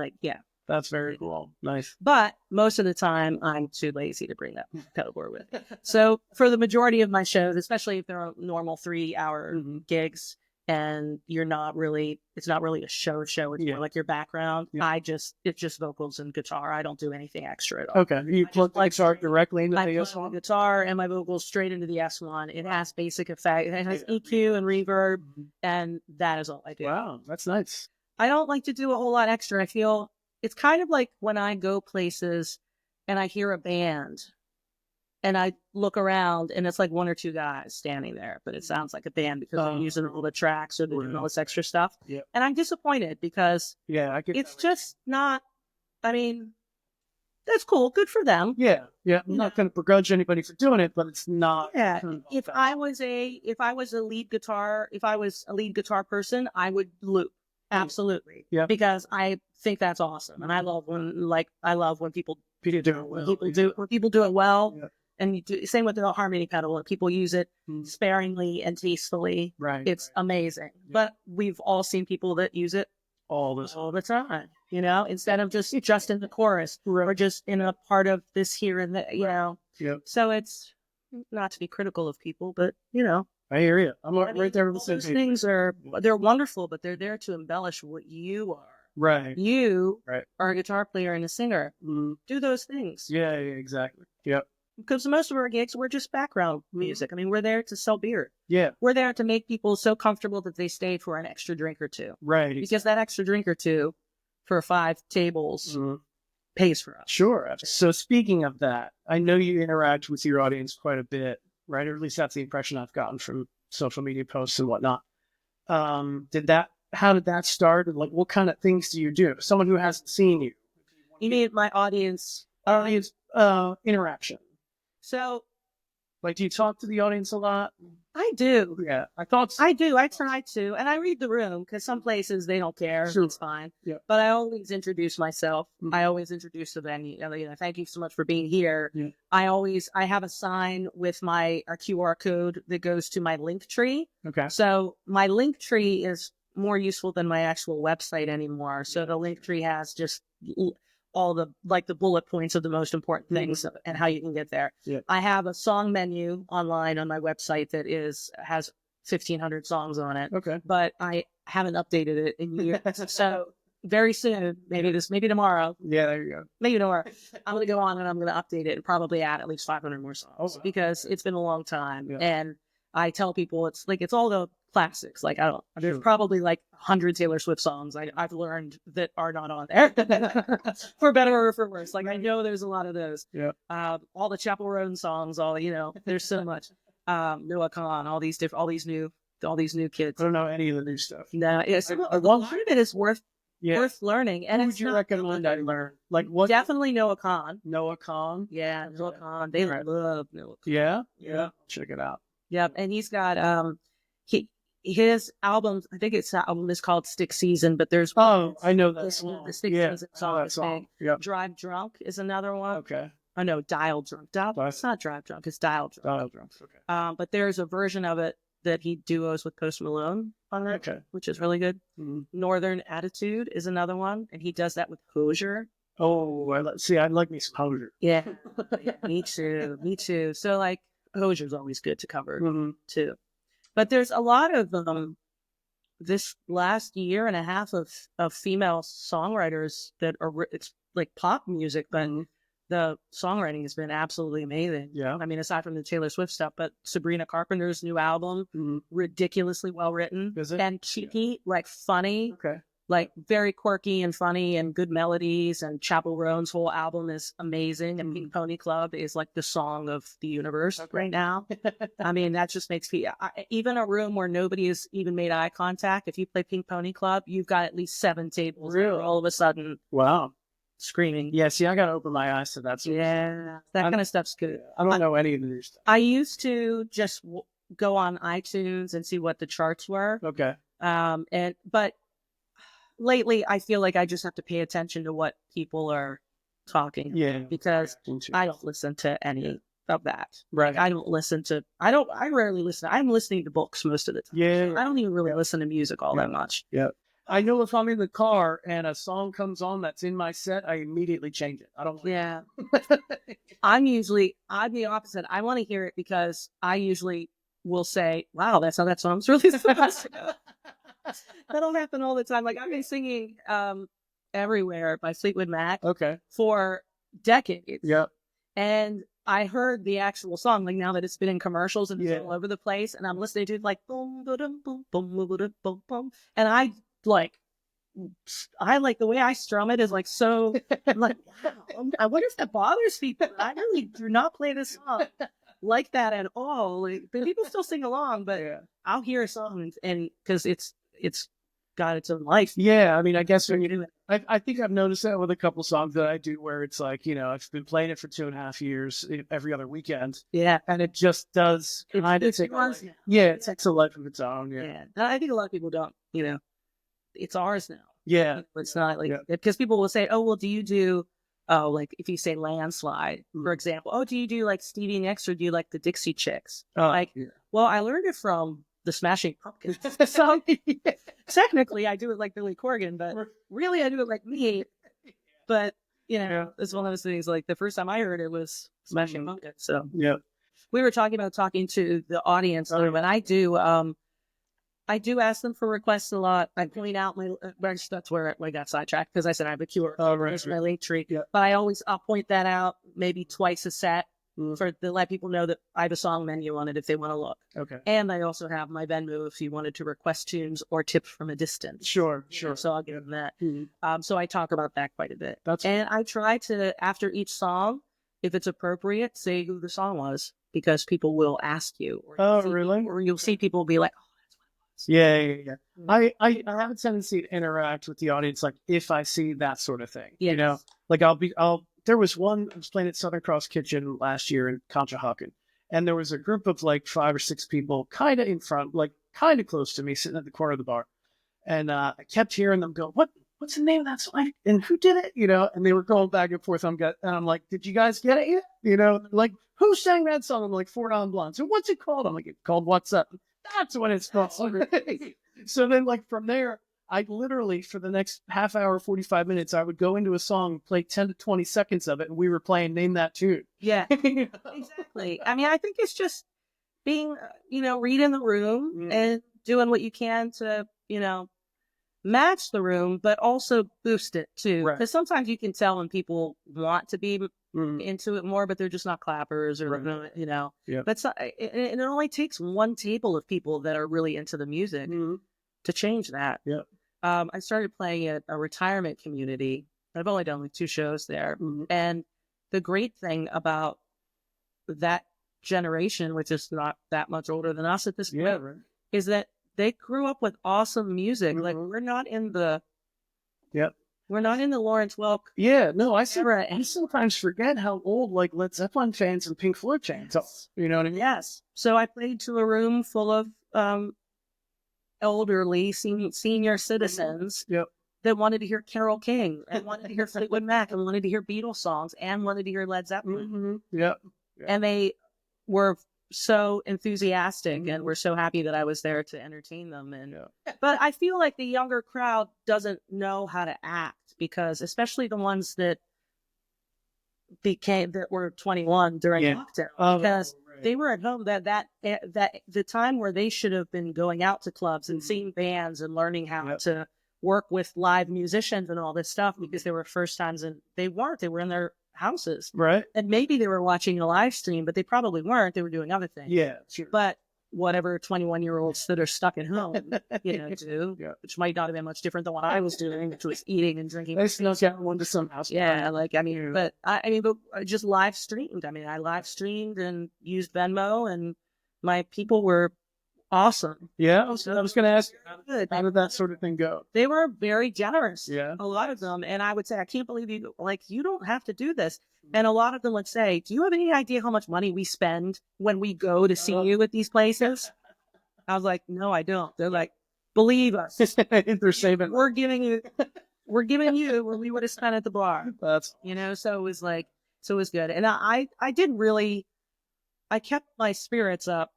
That's very cool. Nice. But most of the time, I'm too lazy to bring that pedal board with. So for the majority of my shows, especially if they're normal 3-hour gigs, and it's not really a show. It's more like your background. Yeah. It's just vocals and guitar. I don't do anything extra at all. Okay. You plug the guitar directly into the S1? Guitar and my vocals straight into the S1. It has basic effect. It has EQ and reverb, and that is all I do. Wow, that's nice. I don't like to do a whole lot extra. I feel it's kind of like when I go places and I hear a band and I look around and it's like one or two guys standing there, but it sounds like a band because they're using all the tracks or they're doing all this extra stuff. Yeah. And I'm disappointed because it's just not, I mean, that's cool. Good for them. Yeah. Yeah. I'm not going to begrudge anybody for doing it, but it's not. Yeah. If I was a lead guitar person, I would loop. Absolutely. Yeah. Because I think that's awesome. And I love when people do it well. when people do it well. Yeah. And same with the harmony pedal, when people use it sparingly and tastefully. Right. It's amazing. Yeah. But we've all seen people that use it all the time, instead of just in the chorus or just in a part of this here and there, Yep. So it's not to be critical of people, but I hear you. I'm right there with the those things they're wonderful, but they're there to embellish what you are. Right. You are a guitar player and a singer. Mm-hmm. Do those things. Yeah, exactly. Yep. Because most of our gigs, we're just background music. I mean, we're there to sell beer. Yeah. We're there to make people so comfortable that they stay for an extra drink or two. Right. Because that extra drink or two for 5 tables pays for us. Sure. So speaking of that, I know you interact with your audience quite a bit, right? Or at least that's the impression I've gotten from social media posts and whatnot. How did that start? Like, what kind of things do you do? Someone who hasn't seen you. You mean my audience? Interaction. So, like, do you talk to the audience a lot? I do. Yeah, I thought so. I do. I try to. And I read the room because some places they don't care. Sure. It's fine. Yeah. But I always introduce myself. Mm-hmm. I always introduce to them, thank you so much for being here. Yeah. I have a sign with my QR code that goes to my link tree. Okay. So my link tree is more useful than my actual website anymore. So the link tree has just all the bullet points of the most important things and how you can get there. Yeah. I have a song menu online on my website that has 1,500 songs on it. Okay. But I haven't updated it in years. So very soon, maybe tomorrow. Yeah, there you go. Maybe tomorrow. I'm going to go on and I'm going to update it and probably add at least 500 more songs because it's been a long time. Yeah. And I tell people it's all the classics. Like there's probably 100 Taylor Swift songs I've learned that are not on there for better or for worse. Like I know there's a lot of those. Yeah. All the Chapel Roan songs, there's so much. Noah Khan, all these new kids. I don't know any of the new stuff. No, a lot of it is worth learning. And who would you recommend I learn? Like what? Definitely Noah Khan. Noah Khan? Yeah, Noah Khan. They love Noah Khan. Yeah? Yeah. Check it out. Yep. And he's got his album, I think his album is called Stick Season, but there's I know that song. The Stick Season song. That song. Yep. Drive Drunk is another one. Okay. Oh no, Dial Drunk. It's not Drive Drunk, it's Dial Drunk. Dial Drunk. Okay. But there's a version of it that he duos with Post Malone on it, which is really good. Mm-hmm. Northern Attitude is another one, and he does that with Hozier. Oh, I like me some Hozier. Yeah, me too. So Hozier's always good to cover too. But there's a lot of this last year and a half of female songwriters that it's like pop music, but the songwriting has been absolutely amazing. Yeah. I mean, aside from the Taylor Swift stuff, but Sabrina Carpenter's new album, ridiculously well written. Is it? And cheeky, funny. Okay. Very quirky and funny and good melodies. And Chapel Roan's whole album is amazing. And Pink Pony Club is the song of the universe right now. I mean, that just makes me, even a room where nobody has even made eye contact. If you play Pink Pony Club, you've got at least 7 tables. Really? All of a sudden. Wow. Screaming. Yeah, see, I got to open my eyes to that. Yeah, that kind of stuff's good. I don't know any of the new stuff. I used to just go on iTunes and see what the charts were. Okay. But lately, I feel like I just have to pay attention to what people are talking about. Yeah. Because I don't listen to any of that. Right. I rarely listen. I'm listening to books most of the time. Yeah. I don't even really listen to music all that much. Yeah. I know if I'm in the car and a song comes on that's in my set, I immediately change it. I don't. Yeah. I'm the opposite. I want to hear it because I usually will say, wow, that's how that song's really supposed to go. That'll happen all the time. I've been singing Everywhere by Fleetwood Mac for decades. Yeah. And I heard the actual song, now that it's been in commercials and it's all over the place, and I'm listening to it boom, boom, boom, boom, boom, boom, boom. And I like the way I strum it is so, I'm wow, I wonder if that bothers people. I really do not play this song like that at all. People still sing along, but I'll hear a song and because it's got its own life. Yeah, I mean, I guess when you do it, I think I've noticed that with a couple songs that I do where it's like, I've been playing it for 2.5 years every other weekend. Yeah. And it just does kind of take it takes a life of its own. Yeah. Yeah. And I think a lot of people don't, it's ours now. Yeah. It's not like, because people will say, oh, well, do you do, like if you say Landslide, for example, oh, do you do like Stevie Nicks or do you like the Dixie Chicks? Well, I learned it from the Smashing Pumpkins. So technically I do it like Billy Corgan, but really I do it like me. But, it's one of those things, like the first time I heard it was Smashing Pumpkins. So we were talking to the audience, and I do ask them for requests a lot. I point out that's where I got sidetracked because I said I have a QR code. There's my link tree. Yeah. But I'll point that out maybe twice a set to let people know that I have a song menu on it if they want to look. Okay. And I also have my Venmo if you wanted to request tunes or tips from a distance. Sure. So I'll give them that. Mm-hmm. So I talk about that quite a bit. I try to, after each song, if it's appropriate, say who the song was, because people will ask you. Really? Or you'll see people be like, Yeah. I have a tendency to interact with the audience, like if I see that sort of thing, like there was one, I was playing at Southern Cross Kitchen last year in Conshohocken, and there was a group of like 5 or 6 people kind of in front, like kind of close to me, sitting at the corner of the bar. And I kept hearing them go, what's the name of that song? And who did it? And they were going back and forth. And I'm like, did you guys get it yet? Like, who sang that song? I'm like, Four Non Blondes. So what's it called? I'm like, it's called What's Up? That's what it's called. So then, like, from there, I literally, for the next half hour, 45 minutes, I would go into a song, play 10 to 20 seconds of it, and we were playing Name That Tune. Yeah, exactly. I mean, I think it's just being, reading the room and doing what you can to, match the room, but also boost it, too. Because sometimes you can tell when people want to be into it more, but they're just not clappers or, But it only takes one table of people that are really into the music to change that. Yeah. I started playing at a retirement community. I've only done like 2 shows there. And the great thing about that generation, which is not that much older than us at this point, is that they grew up with awesome music. Like we're not in the Lawrence Welk. Yeah, no, I sometimes forget how old like Led Zeppelin fans and Pink Floyd fans are. You know what I mean? Yes. So I played to a room full of elderly senior citizens that wanted to hear Carole King and wanted to hear Fleetwood Mac and wanted to hear Beatles songs and wanted to hear Led Zeppelin. And they were so enthusiastic and we're so happy that I was there to entertain them. But I feel like the younger crowd doesn't know how to act, because especially the ones that were 21 during lockdown, because they were at home that the time where they should have been going out to clubs and seeing bands and learning how to work with live musicians and all this stuff, because they were first times, and they were in their houses. Right. And maybe they were watching a live stream, but they probably weren't. They were doing other things. Yeah, sure. But whatever 21-year-olds that are stuck at home, do, which might not have been much different than what I was doing, which was eating and drinking. They snuck out one to some house. Yeah, but I just live streamed. I mean, I live streamed and used Venmo, and my people were awesome. Yeah, so I was going to ask, how did that sort of thing go? They were very generous. Yeah, a lot of them, and I would say, I can't believe you don't have to do this. And a lot of them would say, do you have any idea how much money we spend when we go to see you at these places? I was like, no, I don't. They're like, believe us. They're saving. We're giving you what we would have spent at the bar. So it was good. And I kept my spirits up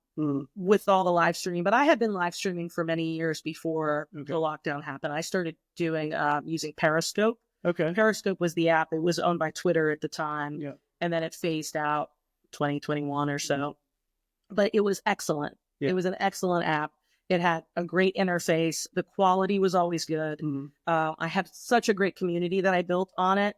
with all the live streaming, but I had been live streaming for many years before the lockdown happened. I started doing, using Periscope. Okay. Periscope was the app. It was owned by Twitter at the time. Yeah. And then it phased out 2021 or so. But it was excellent. Yeah. It was an excellent app. It had a great interface. The quality was always good. I had such a great community that I built on it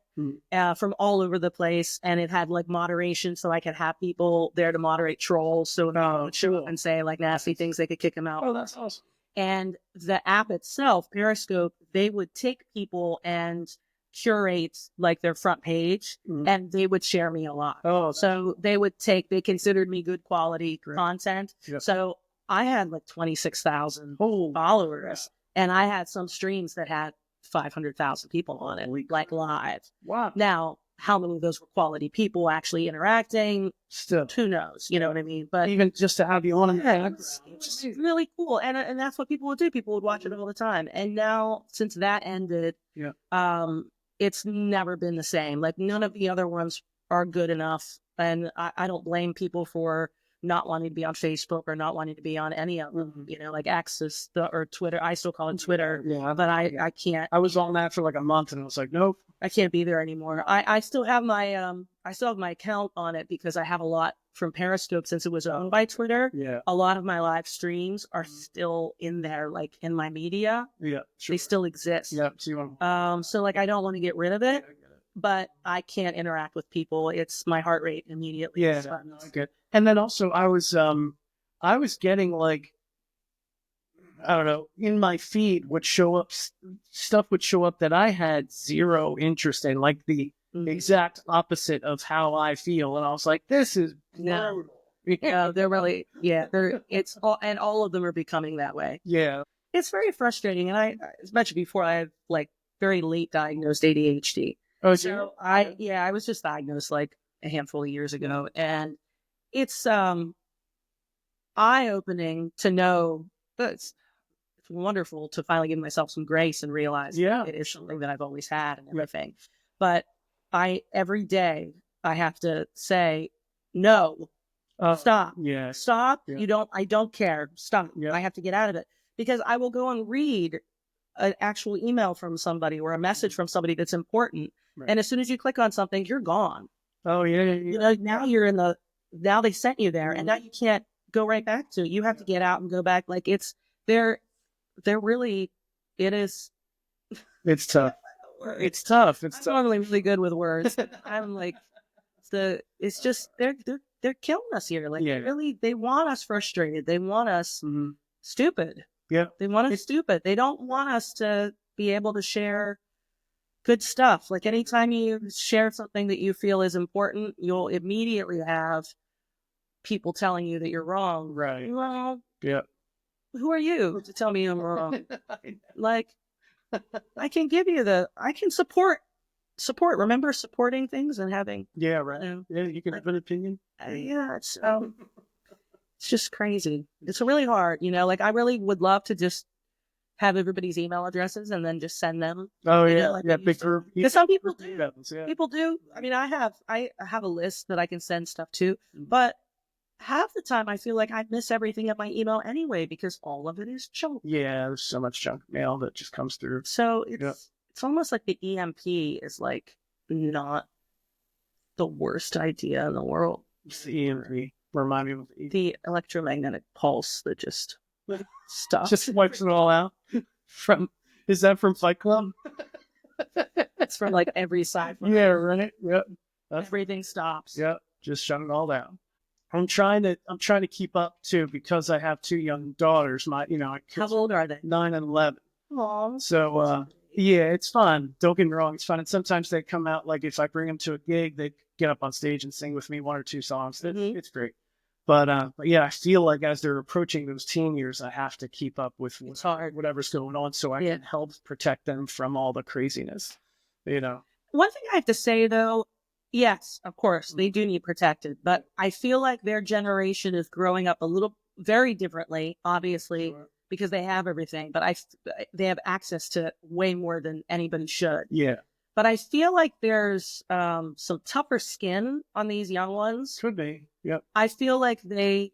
from all over the place. And it had like moderation, so I could have people there to moderate trolls. So if they would show up and say like nasty things, they could kick them out. Oh, that's awesome. And the app itself, Periscope, they would take people and curate like their front page, and they would share me a lot. So they considered me good quality content. Yep. So I had like 26,000 followers, And I had some streams that had 500,000 people on it, like live. Wow. Now, how many of those were quality people actually interacting? Still, who knows? You know what I mean? But even just to have you on, it's just really cool. And that's what people would do. People would watch it all the time. And now, since that ended, it's never been the same. Like, none of the other ones are good enough. And I don't blame people for not wanting to be on Facebook or not wanting to be on any of them, you know, like X or Twitter. I still call it Twitter, but I can't. I was on that for like a month and I was like, nope, I can't be there anymore. I still have my account on it because I have a lot from Periscope since it was owned by Twitter. Yeah. A lot of my live streams are still in there, like in my media. Yeah. Sure. They still exist. Yeah. So like, I don't want to get rid of it. But I can't interact with people. It's my heart rate immediately. Yeah, no, I get. And then also, I was getting like, I don't know, in my feed would show up stuff would show up that I had zero interest in, like the exact opposite of how I feel, and I was like, this is brutal. Yeah, they're really, it's all, and all of them are becoming that way. Yeah, it's very frustrating. And as mentioned before, I have like very late diagnosed ADHD. Oh, so I was just diagnosed like a handful of years ago, and it's eye-opening to know that it's wonderful to finally give myself some grace and realize it is something that I've always had and everything. But every day I have to say, no, stop. Yeah. Stop. Yeah. I don't care. Stop. Yeah. I have to get out of it, because I will go and read an actual email from somebody or a message from somebody that's important. Right. And as soon as you click on something, you're gone. Oh, yeah. You know, now you're now they sent you there, and now you can't go right back to it. You have to get out and go back. Like, they're really, it is. It's tough. It's tough. I'm normally really good with words. I'm like, it's just, they're killing us here. Like, really, they want us frustrated. They want us stupid. Yeah. They want us stupid. They don't want us to be able to share good stuff. Like, anytime you share something that you feel is important, you'll immediately have people telling you that you're wrong. Right. Well, who are you to tell me I'm wrong? Like, I can give you I can support. Remember supporting things and having. Yeah, right. You can have an opinion. It's just crazy. It's really hard, you know. Like, I really would love to just have everybody's email addresses and then just send them. Oh, yeah. Like big group. Because some people do. People do. I mean, I have a list that I can send stuff to, but half the time I feel like I miss everything in my email anyway, because all of it is junk. Yeah, there's so much junk mail that just comes through. So it's almost like the EMP is like not the worst idea in the world. It's the EMP. Remind me of the electromagnetic pulse that just stops. Just wipes it all out. Is that from Fight Club? It's from like every side. Yeah, right. Yep. Everything stops. Yep. Just shut it all down. I'm trying to keep up too, because I have two young daughters. How old are they? 9 and 11. Aww. So it's fun. Don't get me wrong, it's fun. And sometimes they come out, like if I bring them to a gig, they get up on stage and sing with me 1 or 2 songs. It's great. But I feel like as they're approaching those teen years, I have to keep up with whatever's going on, so I can help protect them from all the craziness. You know. One thing I have to say though, yes, of course, they do need protected, but I feel like their generation is growing up very differently, obviously, because they have everything, but they have access to way more than anybody should. Yeah. But I feel like there's some tougher skin on these young ones. Could be. Yep. I feel like they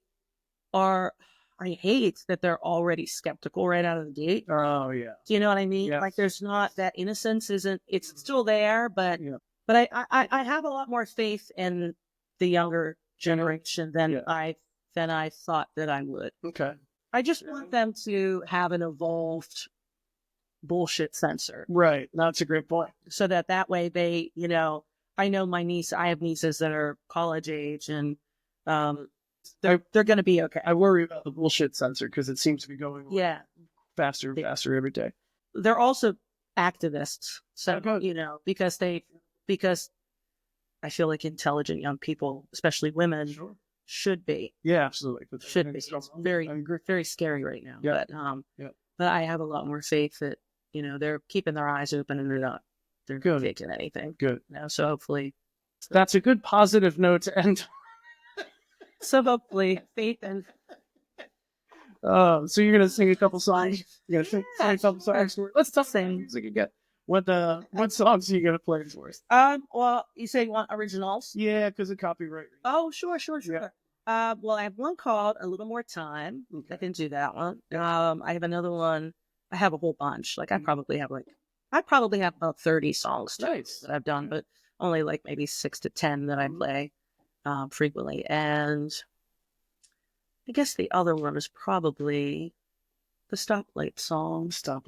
are. I hate that they're already skeptical right out of the gate. Oh yeah. Do you know what I mean? Yeah. Like, there's not that innocence. It's still there, but I have a lot more faith in the younger generation than I thought that I would. Okay. I just want them to have an evolved bullshit sensor. Right. That's a great point. So that way they, I know I have nieces that are college age, and they're going to be okay. I worry about the bullshit sensor because it seems to be going faster and faster every day. They're also activists. So, because I feel like intelligent young people, especially women, should be. Yeah, absolutely. Should be. It's very, very scary right now. Yeah. But I have a lot more faith that, they're keeping their eyes open and they're not faking anything. Good. So hopefully. That's a good positive note to end. So hopefully faith and. So you're going to sing a couple songs? You're going to sing a couple songs? Let's talk sing. music again. What songs are you going to play for us? Well, you say you want originals? Yeah, because of copyright. Oh, sure. Yeah. Well, I have one called A Little More Time. Okay. I can do that one. I have another one. I have a whole bunch. Like I probably have about 30 songs Nice. that I've done, but only like maybe 6 to 10 that I play frequently. And I guess the other one is probably the Stoplight song. All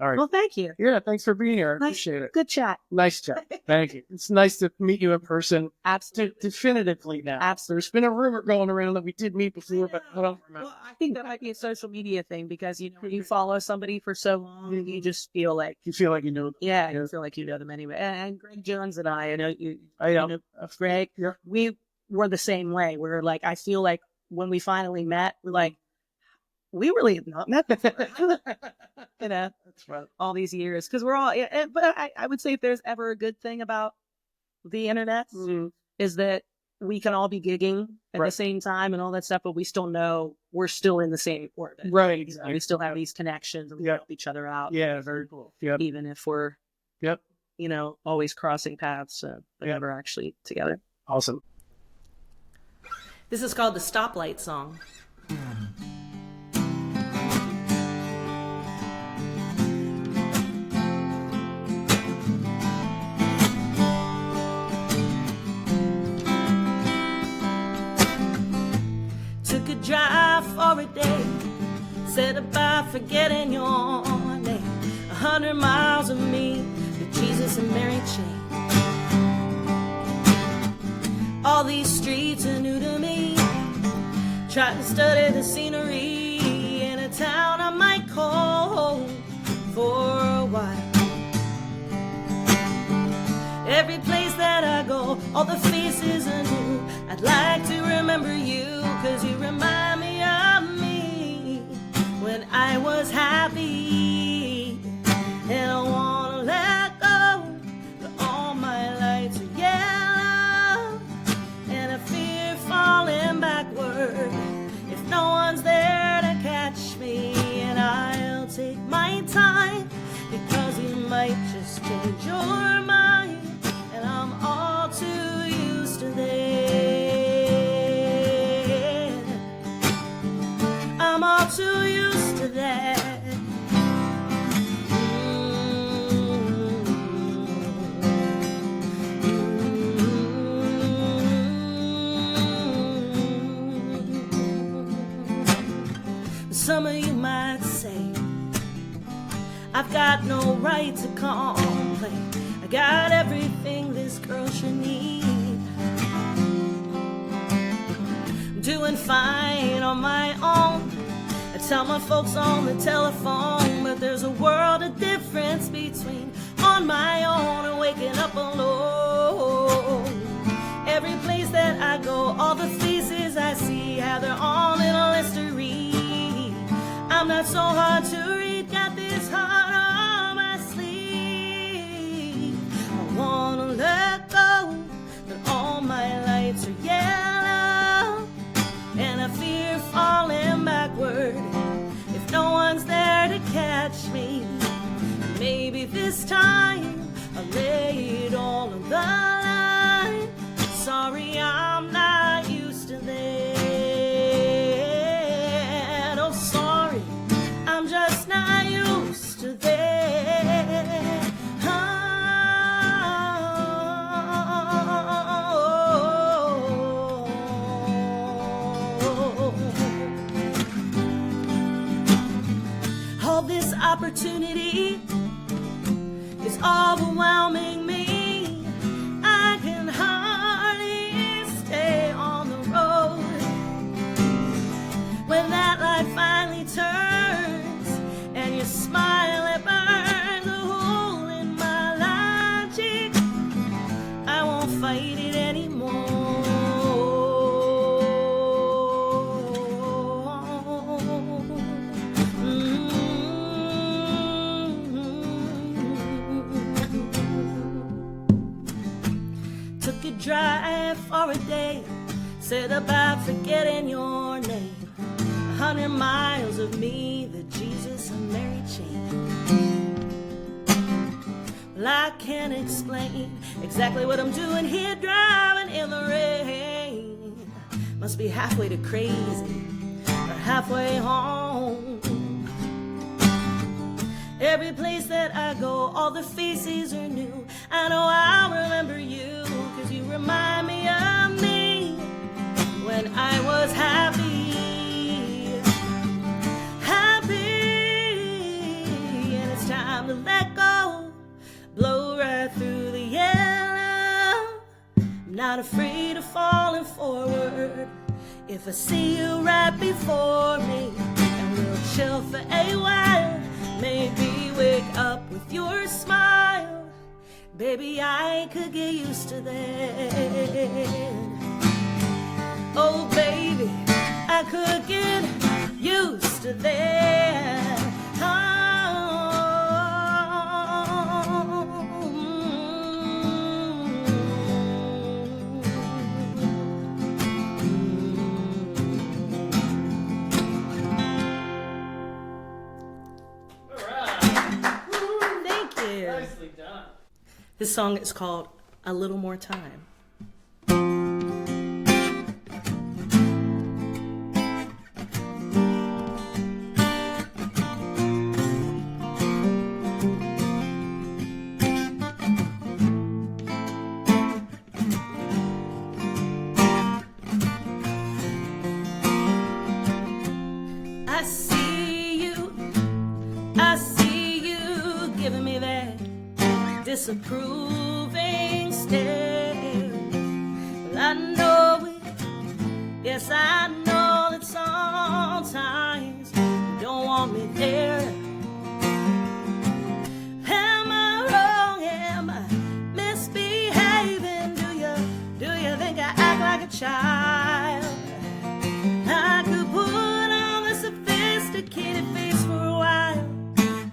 right. Well, thank you. Yeah, thanks for being here. I appreciate it. Good chat. Nice chat. Thank you. It's nice to meet you in person. Absolutely. Definitively now. Absolutely. There's been a rumor going around that we did meet before, but I don't remember. Well, I think that might be a social media thing because, when you follow somebody for so long, you just feel like... You feel like you know them. Yeah, you feel like you know them anyway. And Greg Jones and I know you... I know. Greg, Yeah. we were the same way. We're like, I feel like when we finally met, we're like, we really have not met before. That's right. All these years. Because we're all... But I would say if there's ever a good thing about the internet is that we can all be gigging at the same time and all that stuff, but we still know we're still in the same orbit. Right, exactly. We still have these connections and we help each other out. Yeah, very cool. Yep. Even if we're, always crossing paths, but never actually together. Awesome. This is called the Stoplight song. Took a drive for a day, said about forgetting your name. 100 miles of me with Jesus and Mary Jane. All these streets are new to me. Tried to study the scenery in a town I might call home for a while. Every place that I go, all the faces are new. I'd like to remember you, 'cause you remind me of me when I was happy. And I wanna let go, but all my lights are yellow. And I fear falling backward if no one's there to catch me. And I'll take my time, because you might just change your mind. And I'm all too used to that. I'm all too used to that. Some of you might say, I've got no right to complain. I got everything this girl should need. I'm doing fine on my own. I tell my folks on the telephone, but there's a world of difference between on my own and waking up alone. Every place that I go, all the faces I see have their own little history. I'm not so hard to read, got this heart on my sleeve. I wanna let go, but all my lights are yellow. And I fear falling backward if no one's there to catch me. Maybe this time I'll lay it all on the line. Sorry, I'm not used to that. Oh, sorry, I'm just not used to that. All this opportunity is overwhelming me. I can hardly stay on the road. When that light finally turns and your smile, it burns a hole in my logic, I won't fight it anymore. for a day, said about forgetting your name. 100 miles of me, the Jesus and Mary chain. Well, I can't explain exactly what I'm doing here, driving in the rain. Must be halfway to crazy, or halfway home. Every place that I go, all the faces are new. I know I'll remember you, 'cause you remind me of me when I was happy. And it's time to let go, blow right through the yellow. I'm not afraid of falling forward if I see you right before me, and we'll chill for a while. Maybe wake up with your smile. Baby, I could get used to that. Oh, baby, I could get used to that. Nicely done. This song is called A Little More Time. I see you giving me that disapproving stare. Well, I know it, yes I know that sometimes you don't want me there. Am I wrong? Am I misbehaving? Do you think I act like a child? I could put on a sophisticated face for a while.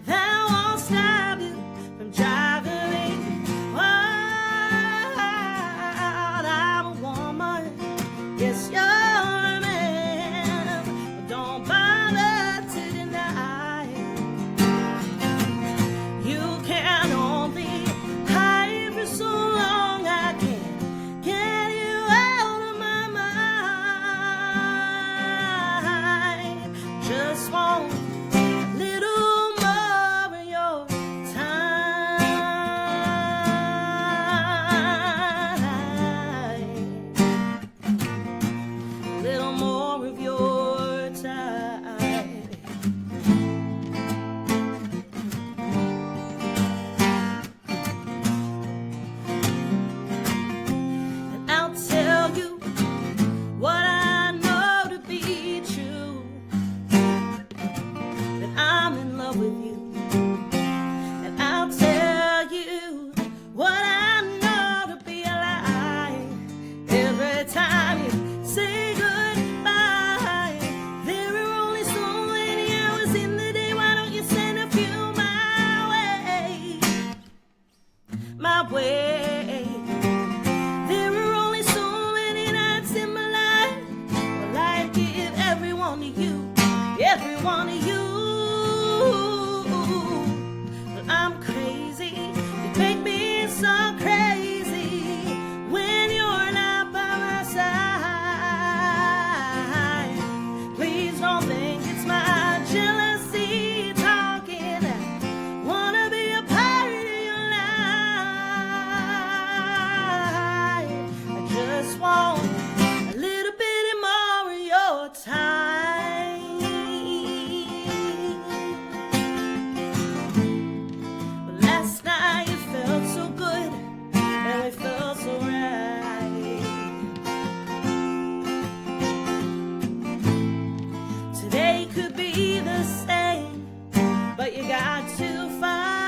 That won't stop you from driving me wild. I'm a woman, yes you're a man, but don't bother to deny. You can only hide for so long. I can't get you out of my mind. Just want a little more of your time. A little more of your time. And I'll tell you what I know to be true, that I'm in love with you. And I'll tell you what I know to be a lie. Every time you say goodbye, there are only so many hours in the day. Why don't you send a few my way? My way. There are only so many nights in my life. Well, I give everyone to you, everyone to you. Well, I'm crazy. You make me so crazy when you're not by my side. Please don't think it's my jealousy talking. I wanna be a part of your life. I just want a little bit more of your time. But last night you felt so good, and we felt so right. Today could be the same, but you got to fight.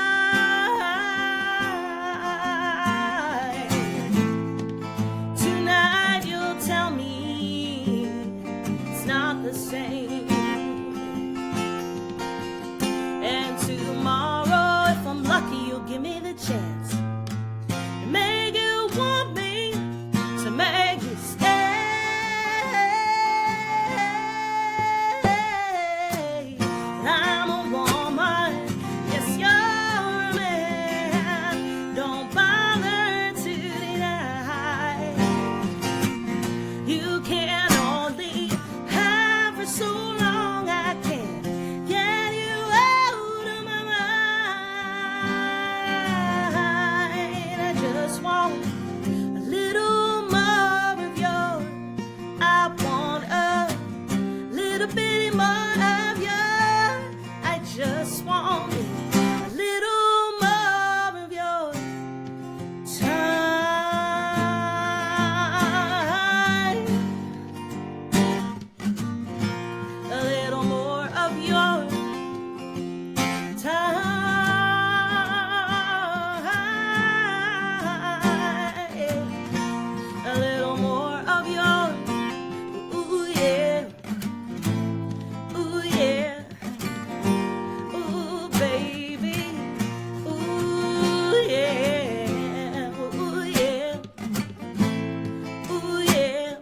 Tonight you'll tell me it's not the same. And tomorrow, if I'm lucky, you'll give me the chance to make you want me, to make you more of you. I just want a little more of your time. A little more of your time. A little more of your, ooh yeah, ooh yeah, ooh baby, ooh yeah, ooh yeah, ooh yeah,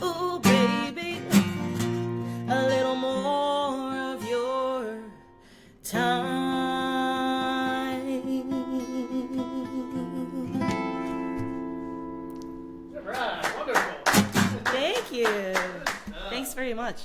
ooh baby, a little more of your time. Right, wonderful. Thank you. Thanks very much.